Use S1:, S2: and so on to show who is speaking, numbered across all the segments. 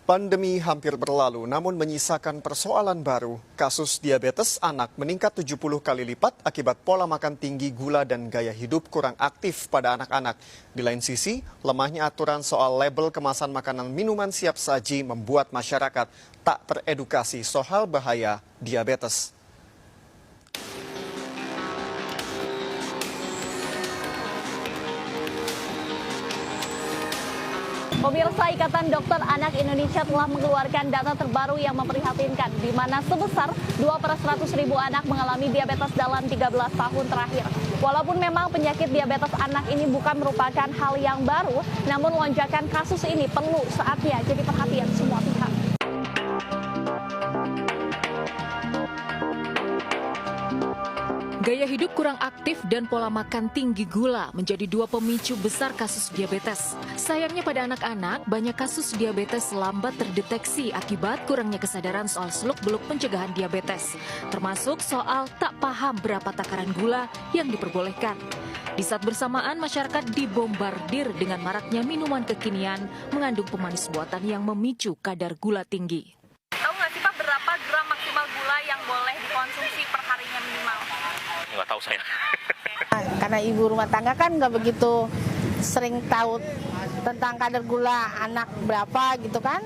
S1: Pandemi hampir berlalu, namun menyisakan persoalan baru. Kasus diabetes anak meningkat 70 kali lipat akibat pola makan tinggi, gula, dan gaya hidup kurang aktif pada anak-anak. Di lain sisi, lemahnya aturan soal label kemasan makanan minuman siap saji membuat masyarakat tak teredukasi soal bahaya diabetes.
S2: Pemirsa, Ikatan Dokter Anak Indonesia telah mengeluarkan data terbaru yang memprihatinkan, di mana sebesar 2/100.000 anak mengalami diabetes dalam 13 tahun terakhir. Walaupun memang penyakit diabetes anak ini bukan merupakan hal yang baru, namun lonjakan kasus ini perlu saatnya jadi perhatian semua pihak.
S3: Gaya hidup kurang aktif dan pola makan tinggi gula menjadi dua pemicu besar kasus diabetes. Sayangnya pada anak-anak, banyak kasus diabetes lambat terdeteksi akibat kurangnya kesadaran soal seluk-beluk pencegahan diabetes, termasuk soal tak paham berapa takaran gula yang diperbolehkan. Di saat bersamaan, masyarakat dibombardir dengan maraknya minuman kekinian mengandung pemanis buatan yang memicu kadar gula tinggi.
S2: Tahu nggak sih Pak, berapa gram maksimal gula yang boleh dikonsumsi per harinya minimal?
S4: Nggak tahu saya.
S5: Karena ibu rumah tangga kan nggak begitu sering tahu tentang kadar gula anak berapa gitu kan.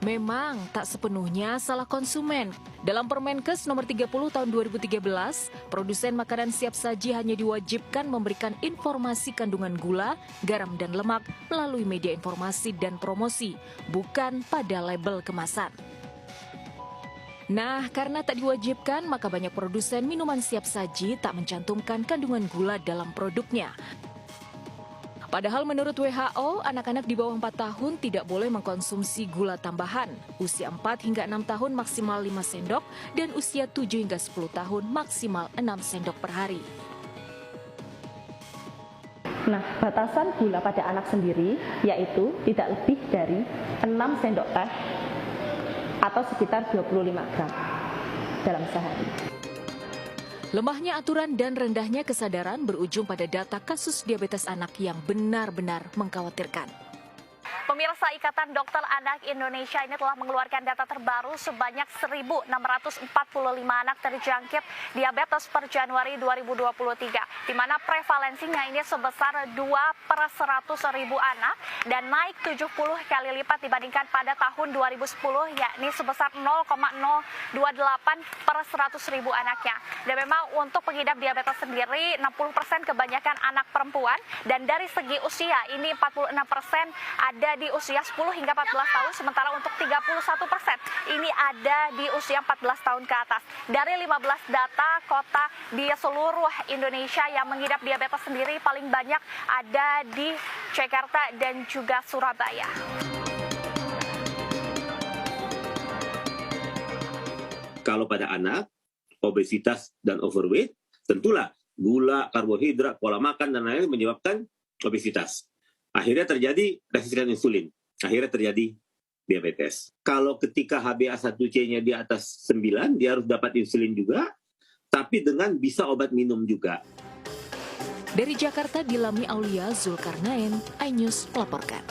S3: Memang tak sepenuhnya salah konsumen. Dalam Permenkes nomor 30 tahun 2013, produsen makanan siap saji hanya diwajibkan memberikan informasi kandungan gula, garam dan lemak melalui media informasi dan promosi, bukan pada label kemasan. Nah, karena tak diwajibkan, maka banyak produsen minuman siap saji tak mencantumkan kandungan gula dalam produknya. Padahal menurut WHO, anak-anak di bawah 4 tahun tidak boleh mengkonsumsi gula tambahan. Usia 4 hingga 6 tahun maksimal 5 sendok, dan usia 7 hingga 10 tahun maksimal 6 sendok per hari.
S6: Nah, batasan gula pada anak sendiri yaitu tidak lebih dari 6 sendok teh atau sekitar 25 gram dalam sehari.
S3: Lemahnya aturan dan rendahnya kesadaran berujung pada data kasus diabetes anak yang benar-benar mengkhawatirkan.
S2: Pemirsa, Ikatan Dokter Anak Indonesia ini telah mengeluarkan data terbaru sebanyak 1.645 anak terjangkit diabetes per Januari 2023, di mana prevalensinya ini sebesar 2/100.000 anak dan naik 70 kali lipat dibandingkan pada tahun 2010, yakni sebesar 0,028/100.000 anaknya. Dan memang untuk pengidap diabetes sendiri, 60% kebanyakan anak perempuan, dan dari segi usia ini 46% ada di usia 10 hingga 14 tahun, sementara untuk 31% ini ada di usia 14 tahun ke atas. Dari 15 data kota di seluruh Indonesia yang mengidap diabetes sendiri, paling banyak ada di Jakarta dan juga Surabaya.
S7: Kalau pada anak, obesitas dan overweight, tentulah gula, karbohidrat, pola makan, dan lain-lain menyebabkan obesitas. Akhirnya terjadi resistensi insulin, akhirnya terjadi diabetes. Kalau ketika HbA1c-nya di atas 9, dia harus dapat insulin juga, tapi dengan bisa obat minum juga.
S3: Dari Jakarta, Dilami Aulia, Zulkarnain, iNews melaporkan.